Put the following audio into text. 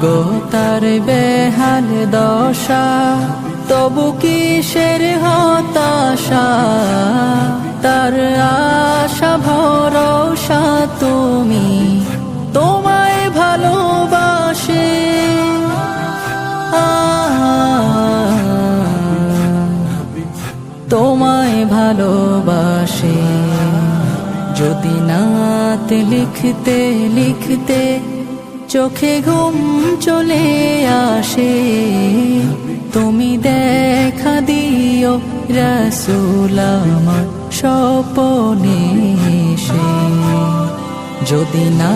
গো তার বেহাল দশা, তবু কিসের হতাশা, তার আশা ভরসা তুমি, তোমায় ভালোবাসে। তোমায় ভালোবাসে। যদি নাত লিখতে লিখতে চোখে ঘুম চলে আসে, তুমি দেখা দিও রাসূল আমার স্বপ্নে এসে। যদি না